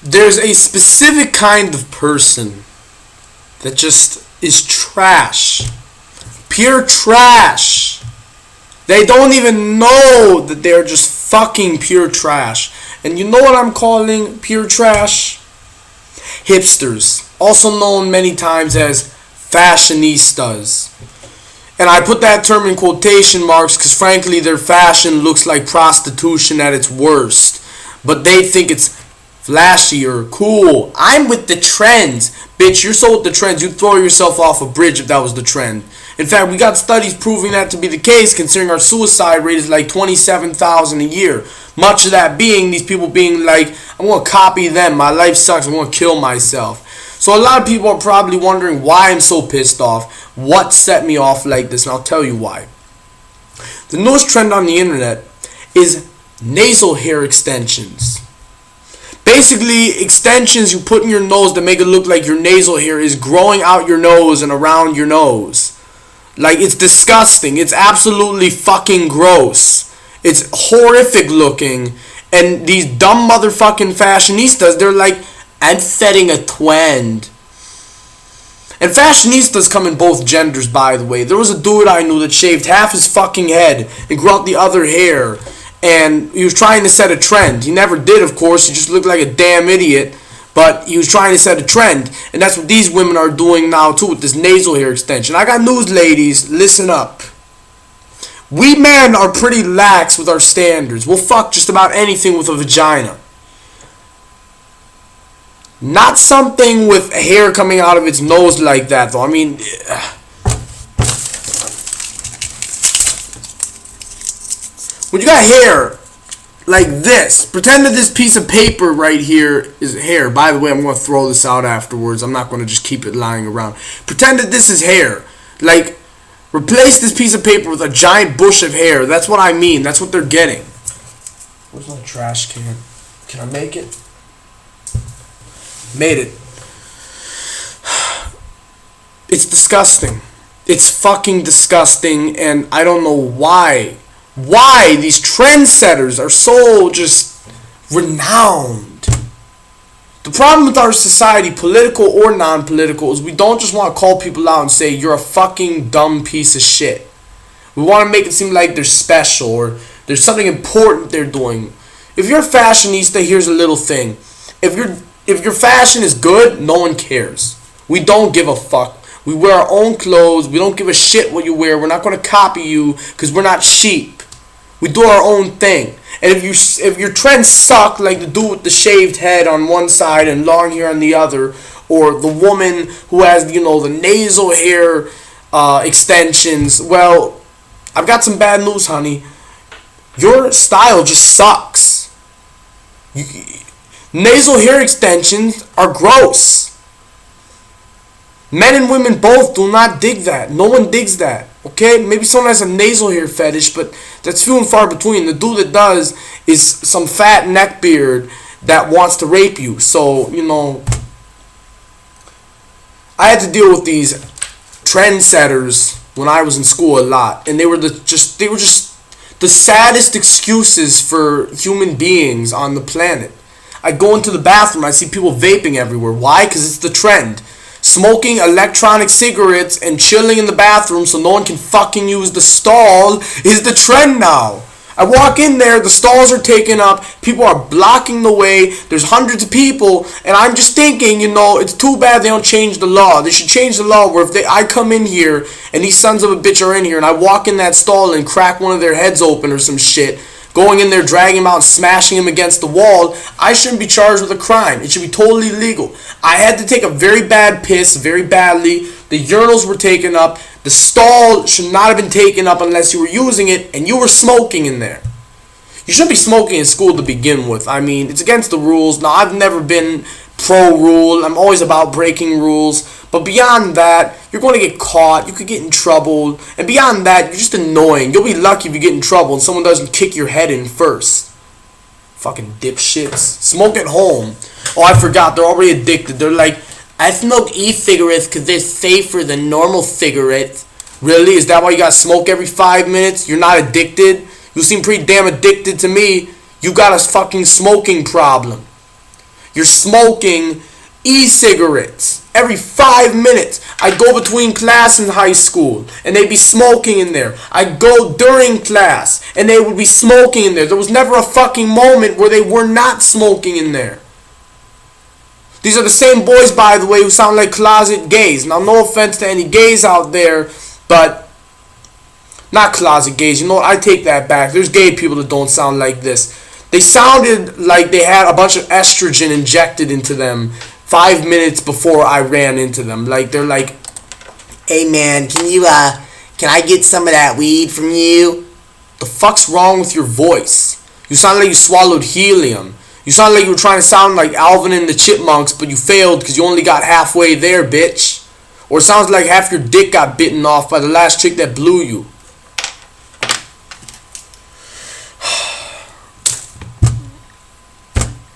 there's a specific kind of person that just is trash. Pure trash. They don't even know that they're just fucking pure trash. And you know what I'm calling pure trash? Hipsters. Also known many times as fashionistas. And I put that term in quotation marks because frankly their fashion looks like prostitution at its worst. But they think it's flashy or cool. I'm with the trends. Bitch, you're so with the trends, you'd throw yourself off a bridge if that was the trend. In fact, we got studies proving that to be the case, considering our suicide rate is like 27,000 a year. Much of that being these people being like, I'm going to copy them, my life sucks, I'm going to kill myself. So a lot of people are probably wondering why I'm so pissed off, what set me off like this, and I'll tell you why. The newest trend on the internet is nasal hair extensions. Basically, extensions you put in your nose to make it look like your nasal hair is growing out your nose and around your nose. Like, it's disgusting. It's absolutely fucking gross. It's horrific looking. And these dumb motherfucking fashionistas, they're like, I'm setting a trend. And fashionistas come in both genders, by the way. There was a dude I knew that shaved half his fucking head and grew out the other hair. And he was trying to set a trend. He never did, of course. He just looked like a damn idiot. But he was trying to set a trend. And that's what these women are doing now, too, with this nasal hair extension. I got news, ladies. Listen up. We men are pretty lax with our standards. We'll fuck just about anything with a vagina. Not something with hair coming out of its nose like that, though. I mean, when you got hair like this, pretend that this piece of paper right here is hair. By the way, I'm going to throw this out afterwards. I'm not going to just keep it lying around. Pretend that this is hair. Like, replace this piece of paper with a giant bush of hair. That's what I mean. That's what they're getting. Where's my trash can? Can I make it? Made it. It's disgusting. It's fucking disgusting, and I don't know why. Why these trendsetters are so just renowned. The problem with our society, political or non-political, is we don't just want to call people out and say, you're a fucking dumb piece of shit. We want to make it seem like they're special or there's something important they're doing. If you're a fashionista, here's a little thing. If your fashion is good, no one cares. We don't give a fuck. We wear our own clothes. We don't give a shit what you wear. We're not going to copy you because we're not sheep. We do our own thing. And if your trends suck, like the dude with the shaved head on one side and long hair on the other, or the woman who has, the nasal hair extensions, well, I've got some bad news, honey. Your style just sucks. Nasal hair extensions are gross. Men and women both do not dig that. No one digs that. Okay? Maybe someone has a nasal hair fetish, but that's few and far between. The dude that does is some fat neckbeard that wants to rape you. So, I had to deal with these trendsetters when I was in school a lot, and they were just the saddest excuses for human beings on the planet. I go into the bathroom, I see people vaping everywhere. Why? Because it's the trend. Smoking electronic cigarettes and chilling in the bathroom so no one can fucking use the stall is the trend now. I walk in there, the stalls are taken up, people are blocking the way, there's hundreds of people, and I'm just thinking, it's too bad they don't change the law. They should change the law where if I come in here and these sons of a bitch are in here and I walk in that stall and crack one of their heads open or some shit, going in there, dragging him out, and smashing him against the wall, I shouldn't be charged with a crime. It should be totally legal. I had to take a very bad piss, very badly. The urinals were taken up. The stall should not have been taken up unless you were using it, and you were smoking in there. You shouldn't be smoking in school to begin with. I mean, it's against the rules. Now, I've never been pro-rule. I'm always about breaking rules. But beyond that, you're going to get caught. You could get in trouble. And beyond that, you're just annoying. You'll be lucky if you get in trouble and someone doesn't kick your head in first. Fucking dipshits. Smoke at home. Oh, I forgot. They're already addicted. They're like, I smoke e-cigarettes because they're safer than normal cigarettes. Really? Is that why you got to smoke every 5 minutes? You're not addicted? You seem pretty damn addicted to me. You got a fucking smoking problem. You're smoking e-cigarettes every 5 minutes. I'd go between class in high school and they'd be smoking in there. I'd go during class and they would be smoking in there. There was never a fucking moment where they were not smoking in there. These are the same boys, by the way, who sound like closet gays. Now, no offense to any gays out there, but not closet gays. You know what? I take that back. There's gay people that don't sound like this. They sounded like they had a bunch of estrogen injected into them 5 minutes before I ran into them. Like, they're like, "Hey man, can I get some of that weed from you?" The fuck's wrong with your voice? You sound like you swallowed helium. You sound like you were trying to sound like Alvin and the Chipmunks, but you failed because you only got halfway there, bitch. Or it sounds like half your dick got bitten off by the last chick that blew you.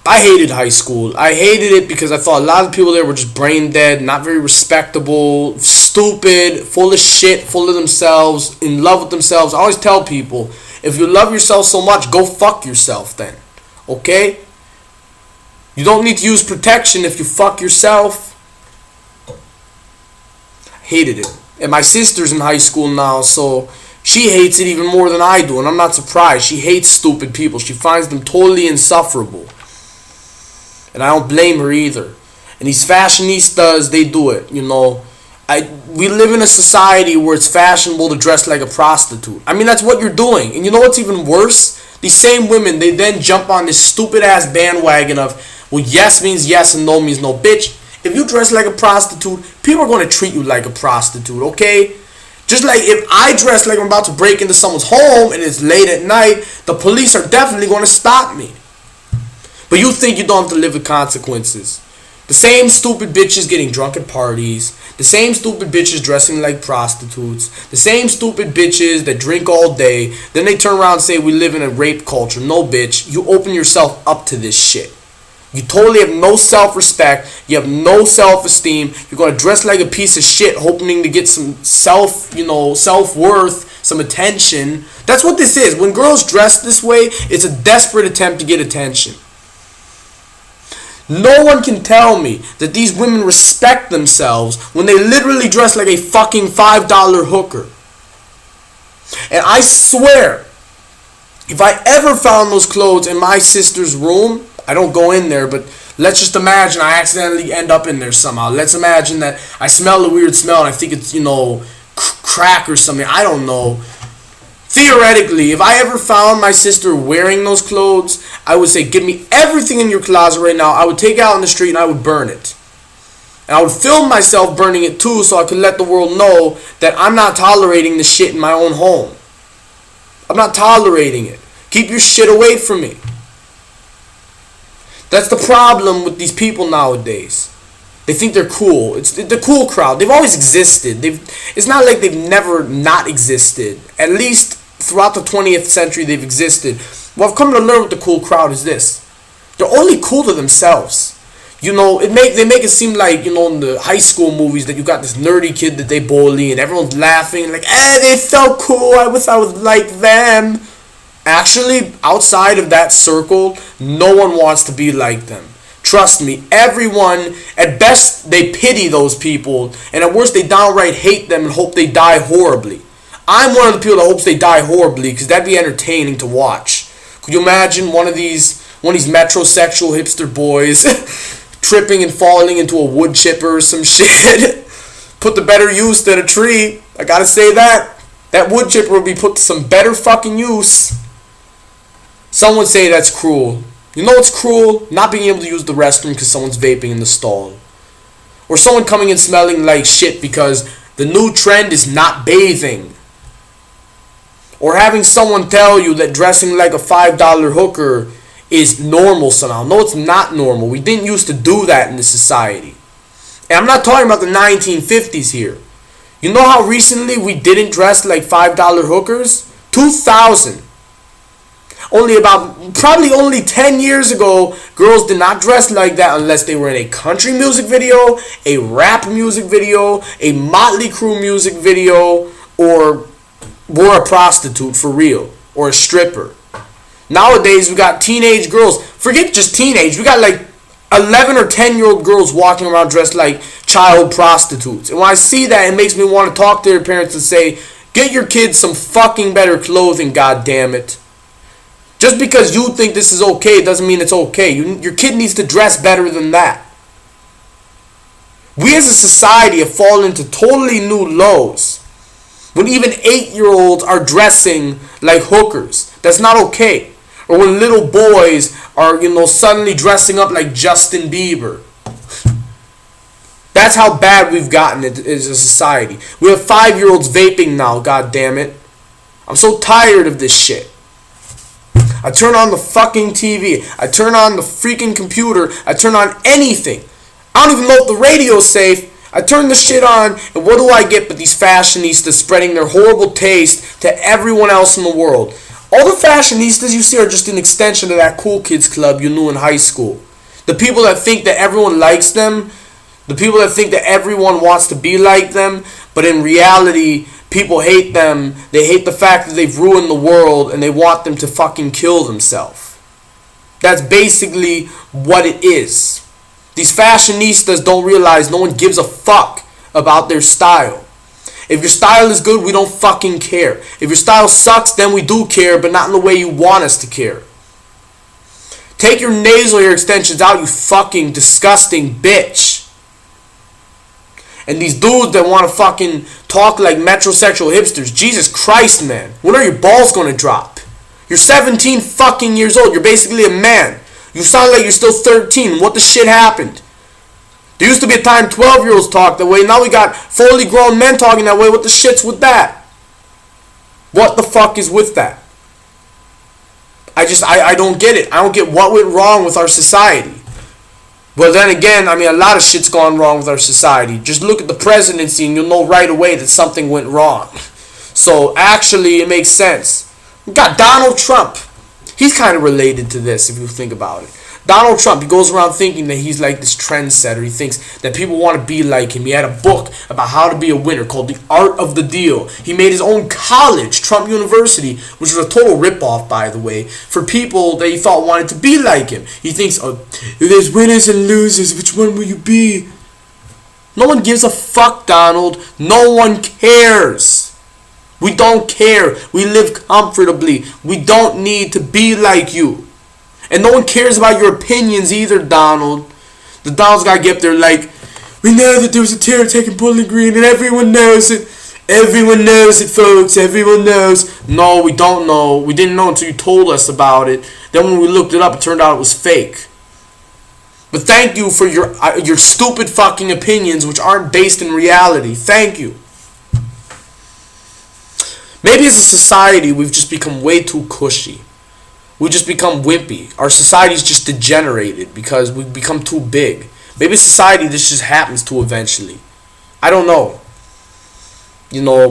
I hated high school. I hated it because I thought a lot of people there were just brain dead, not very respectable, stupid, full of shit, full of themselves, in love with themselves. I always tell people, if you love yourself so much, go fuck yourself then. Okay? You don't need to use protection if you fuck yourself. Hated it. And my sister's in high school now, so she hates it even more than I do, and I'm not surprised. She hates stupid people. She finds them totally insufferable. And I don't blame her either. And these fashionistas, they do it, you know. We live in a society where it's fashionable to dress like a prostitute. I mean, that's what you're doing. And you know what's even worse? These same women, they then jump on this stupid ass bandwagon of, well, yes means yes and no means no. Bitch, if you dress like a prostitute, people are going to treat you like a prostitute, okay? Just like if I dress like I'm about to break into someone's home and it's late at night, the police are definitely going to stop me. But you think you don't have to live with consequences. The same stupid bitches getting drunk at parties. The same stupid bitches dressing like prostitutes. The same stupid bitches that drink all day. Then they turn around and say we live in a rape culture. No, bitch. You open yourself up to this shit. You totally have no self-respect. You have no self-esteem. You're going to dress like a piece of shit hoping to get some self-worth, some attention. That's what this is. When girls dress this way, it's a desperate attempt to get attention. No one can tell me that these women respect themselves when they literally dress like a fucking $5 hooker. And I swear, if I ever found those clothes in my sister's room, I don't go in there, but let's just imagine I accidentally end up in there somehow. Let's imagine that I smell a weird smell and I think it's, crack or something. I don't know. Theoretically, if I ever found my sister wearing those clothes, I would say, give me everything in your closet right now. I would take it out in the street and I would burn it. And I would film myself burning it too so I could let the world know that I'm not tolerating the shit in my own home. I'm not tolerating it. Keep your shit away from me. That's the problem with these people nowadays. They think they're cool. It's the cool crowd. They've always existed. It's not like they've never not existed. At least throughout the 20th century, they've existed. What I've come to learn with the cool crowd is this. They're only cool to themselves. They make it seem like, in the high school movies that you got this nerdy kid that they bully and everyone's laughing like, they're so cool. I wish I was like them. Actually, outside of that circle, no one wants to be like them. Trust me, everyone, at best, they pity those people, and at worst, they downright hate them and hope they die horribly. I'm one of the people that hopes they die horribly, because that'd be entertaining to watch. Could you imagine one of these metrosexual hipster boys tripping and falling into a wood chipper or some shit? Put to better use than a tree. I gotta say that. That wood chipper would be put to some better fucking use. Some would say that's cruel. You know what's cruel? Not being able to use the restroom because someone's vaping in the stall. Or someone coming in smelling like shit because the new trend is not bathing. Or having someone tell you that dressing like a $5 hooker is normal somehow. No, it's not normal. We didn't used to do that in this society. And I'm not talking about the 1950s here. You know how recently we didn't dress like $5 hookers? 2000. Probably only 10 years ago, girls did not dress like that unless they were in a country music video, a rap music video, a Motley Crue music video, or were a prostitute for real, or a stripper. Nowadays, we got teenage girls. Forget just teenage. We got like 11 or 10-year-old girls walking around dressed like child prostitutes. And when I see that, it makes me want to talk to their parents and say, get your kids some fucking better clothing, god damn it. Just because you think this is okay doesn't mean it's okay. Your kid needs to dress better than that. We as a society have fallen into totally new lows when even 8-year-olds are dressing like hookers. That's not okay. Or when little boys are, suddenly dressing up like Justin Bieber. That's how bad we've gotten as a society. We have 5-year-olds vaping now, god damn it. I'm so tired of this shit. I turn on the fucking TV. I turn on the freaking computer. I turn on anything. I don't even know if the radio's safe. I turn the shit on, and what do I get but these fashionistas spreading their horrible taste to everyone else in the world. All the fashionistas you see are just an extension of that cool kids club you knew in high school. The people that think that everyone likes them, the people that think that everyone wants to be like them, but in reality, people hate them. They hate the fact that they've ruined the world, and they want them to fucking kill themselves. That's basically what it is. These fashionistas don't realize no one gives a fuck about their style. If your style is good, we don't fucking care. If your style sucks, then we do care, but not in the way you want us to care. Take your nasal hair extensions out, you fucking disgusting bitch. And these dudes that want to fucking talk like metrosexual hipsters, Jesus Christ, man. When are your balls gonna drop? You're 17 fucking years old. You're basically a man. You sound like you're still 13. What the shit happened? There used to be a time 12-year-olds talked that way. Now we got fully grown men talking that way. What the shit's with that? What the fuck is with that? I don't get it. I don't get what went wrong with our society. But then again, a lot of shit's gone wrong with our society. Just look at the presidency and you'll know right away that something went wrong. So actually, it makes sense. We got Donald Trump. He's kind of related to this if you think about it. Donald Trump, he goes around thinking that he's like this trendsetter. He thinks that people want to be like him. He had a book about how to be a winner called The Art of the Deal. He made his own college, Trump University, which was a total ripoff, by the way, for people that he thought wanted to be like him. He thinks, there's winners and losers. Which one will you be? No one gives a fuck, Donald. No one cares. We don't care. We live comfortably. We don't need to be like you. And no one cares about your opinions either, Donald. The Donald's got to get up there like, we know that there was a terror attack in Bowling Green and everyone knows it. Everyone knows it, folks. Everyone knows. No, we don't know. We didn't know until you told us about it. Then when we looked it up, it turned out it was fake. But thank you for your stupid fucking opinions, which aren't based in reality. Thank you. Maybe as a society, we've just become way too cushy. We just become wimpy. Our society's just degenerated because we've become too big. Maybe society this just happens to eventually. I don't know.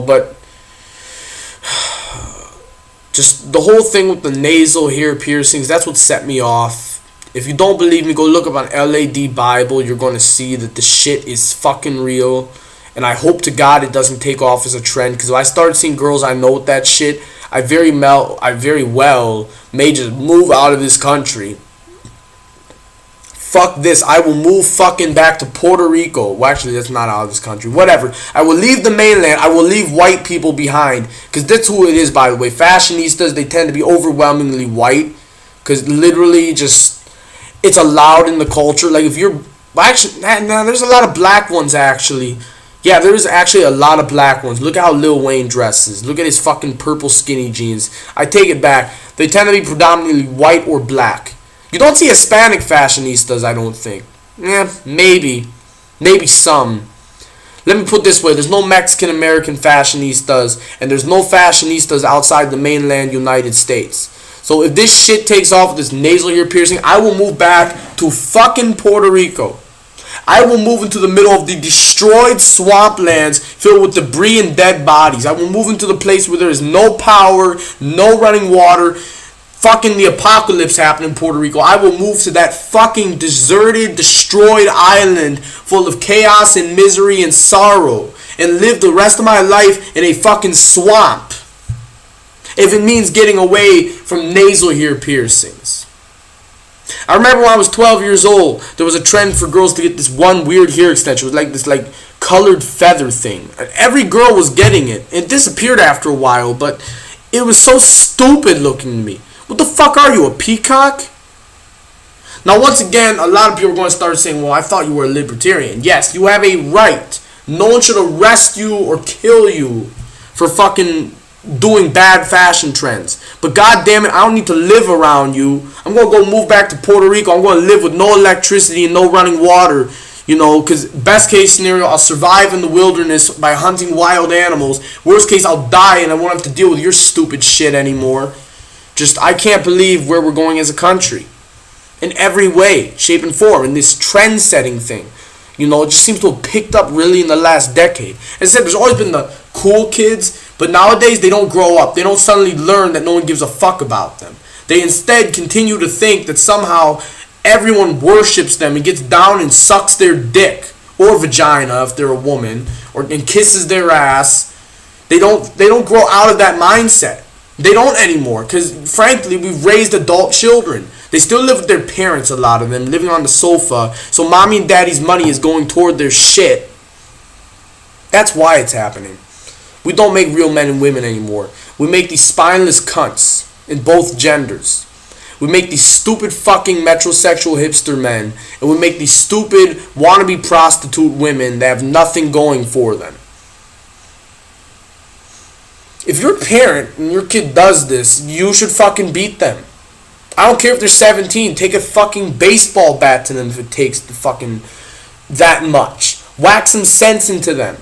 But just the whole thing with the nasal hair piercings, that's what set me off. If you don't believe me, go look up on LAD Bible. You're going to see that the shit is fucking real. And I hope to God it doesn't take off as a trend. Because if I start seeing girls I know with that shit, I very well may just move out of this country. Fuck this. I will move fucking back to Puerto Rico. Well, actually, that's not out of this country. Whatever. I will leave the mainland. I will leave white people behind. Because that's who it is, by the way. Fashionistas, they tend to be overwhelmingly white. Because literally just, it's allowed in the culture. Like if you're, actually, there's a lot of black ones actually. Yeah, there's actually a lot of black ones. Look at how Lil Wayne dresses. Look at his fucking purple skinny jeans. I take it back. They tend to be predominantly white or black. You don't see Hispanic fashionistas, I don't think. Yeah, maybe. Maybe some. Let me put it this way. There's no Mexican-American fashionistas, and there's no fashionistas outside the mainland United States. So if this shit takes off with this nasal hair piercing, I will move back to fucking Puerto Rico. I will move into the middle of the destroyed swamplands filled with debris and dead bodies. I will move into the place where there is no power, no running water, fucking the apocalypse happened in Puerto Rico. I will move to that fucking deserted, destroyed island full of chaos and misery and sorrow and live the rest of my life in a fucking swamp. If it means getting away from nasal hair piercings. I remember when I was 12 years old, there was a trend for girls to get this one weird hair extension. It was like this colored feather thing. Every girl was getting it. It disappeared after a while, but it was so stupid looking to me. What the fuck are you, a peacock? Now, once again, a lot of people are going to start saying, well, I thought you were a libertarian. Yes, you have a right. No one should arrest you or kill you for fucking doing bad fashion trends. But god damn it, I don't need to live around you. I'm going to go move back to Puerto Rico. I'm going to live with no electricity and no running water. You know, because best case scenario, I'll survive in the wilderness by hunting wild animals. Worst case, I'll die and I won't have to deal with your stupid shit anymore. Just, I can't believe where we're going as a country. In every way, shape, and form. In this trend-setting thing. You know, it just seems to have picked up really in the last decade. As I said, there's always been the cool kids, but nowadays they don't grow up. They don't suddenly learn that no one gives a fuck about them. They instead continue to think that somehow everyone worships them and gets down and sucks their dick or vagina if they're a woman, and kisses their ass. They don't grow out of that mindset. They don't anymore, because frankly, we've raised adult children. They still live with their parents, a lot of them, living on the sofa. So mommy and daddy's money is going toward their shit. That's why it's happening. We don't make real men and women anymore. We make these spineless cunts in both genders. We make these stupid fucking metrosexual hipster men. And we make these stupid wannabe prostitute women that have nothing going for them. If you're a parent and your kid does this, you should fucking beat them. I don't care if they're 17. Take a fucking baseball bat to them if it takes the fucking that much. Whack some sense into them.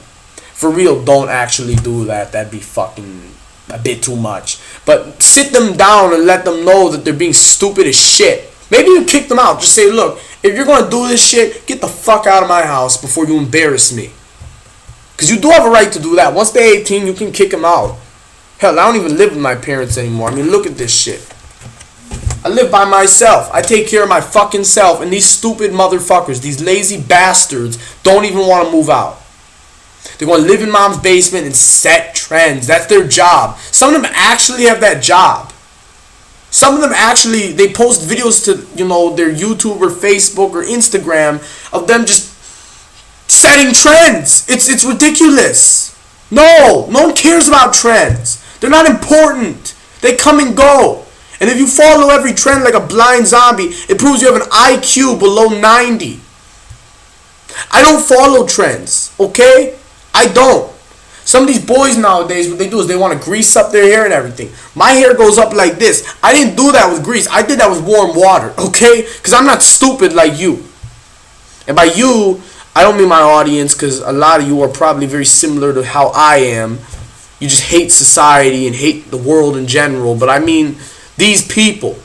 For real, don't actually do that. That'd be fucking a bit too much. But sit them down and let them know that they're being stupid as shit. Maybe you kick them out. Just say, look, if you're going to do this shit, get the fuck out of my house before you embarrass me. Because you do have a right to do that. Once they're 18, you can kick them out. Hell, I don't even live with my parents anymore. I mean, look at this shit. I live by myself. I take care of my fucking self. And these stupid motherfuckers, these lazy bastards, don't even want to move out. They're going to live in mom's basement and set trends. That's their job. Some of them actually have that job. Some of them actually, they post videos to, you know, their YouTube or Facebook or Instagram of them just setting trends. It's ridiculous. No one cares about trends. They're not important. They come and go. And if you follow every trend like a blind zombie, it proves you have an IQ below 90. I don't follow trends, okay? I don't. Some of these boys nowadays, what they do is they want to grease up their hair and everything. My hair goes up like this. I didn't do that with grease. I did that with warm water, okay? Because I'm not stupid like you. And by you, I don't mean my audience, because a lot of you are probably very similar to how I am. You just hate society and hate the world in general. But I mean these people.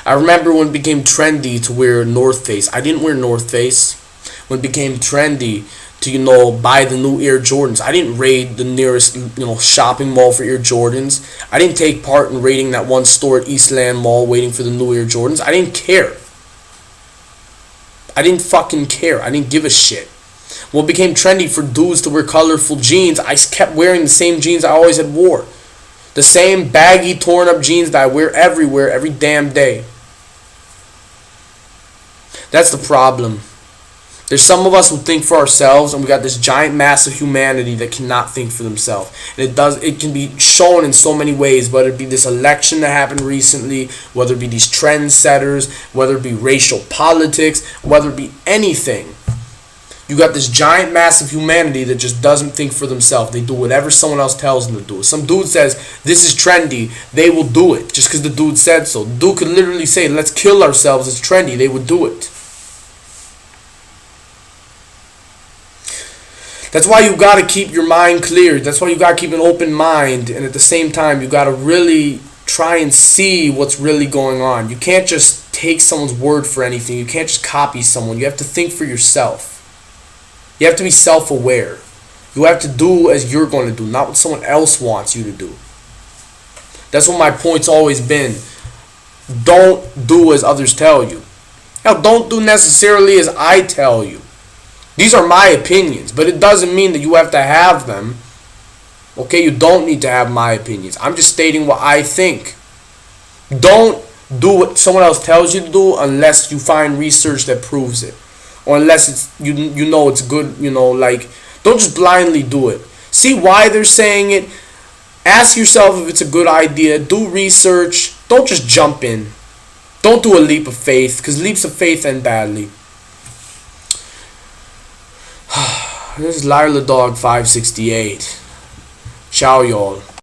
I remember when it became trendy to wear North Face. I didn't wear North Face. When it became trendy to, you know, buy the new Air Jordans, I didn't raid the nearest, you know, shopping mall for Air Jordans. I didn't take part in raiding that one store at Eastland Mall waiting for the new Air Jordans. I didn't care. I didn't fucking care. I didn't give a shit. When it became trendy for dudes to wear colorful jeans, I kept wearing the same jeans I always had wore. The same baggy, torn up jeans that I wear everywhere, every damn day. That's the problem. There's some of us who think for ourselves, and we got this giant mass of humanity that cannot think for themselves. And it can be shown in so many ways, whether it be this election that happened recently, whether it be these trendsetters, whether it be racial politics, whether it be anything. You got this giant mass of humanity that just doesn't think for themselves. They do whatever someone else tells them to do. Some dude says, this is trendy, they will do it just because the dude said so. The dude could literally say, let's kill ourselves, it's trendy, they would do it. That's why you got to keep your mind clear. That's why you got to keep an open mind. And at the same time, you got to really try and see what's really going on. You can't just take someone's word for anything. You can't just copy someone. You have to think for yourself. You have to be self-aware. You have to do as you're going to do, not what someone else wants you to do. That's what my point's always been. Don't do as others tell you. Now, don't do necessarily as I tell you. These are my opinions, but it doesn't mean that you have to have them. Okay, you don't need to have my opinions. I'm just stating what I think. Don't do what someone else tells you to do unless you find research that proves it, or unless it's you know it's good. Like, don't just blindly do it. See why they're saying it. Ask yourself if it's a good idea. Do research. Don't just jump in. Don't do a leap of faith, because leaps of faith end badly. This is Liar the Dog 568. Ciao, y'all.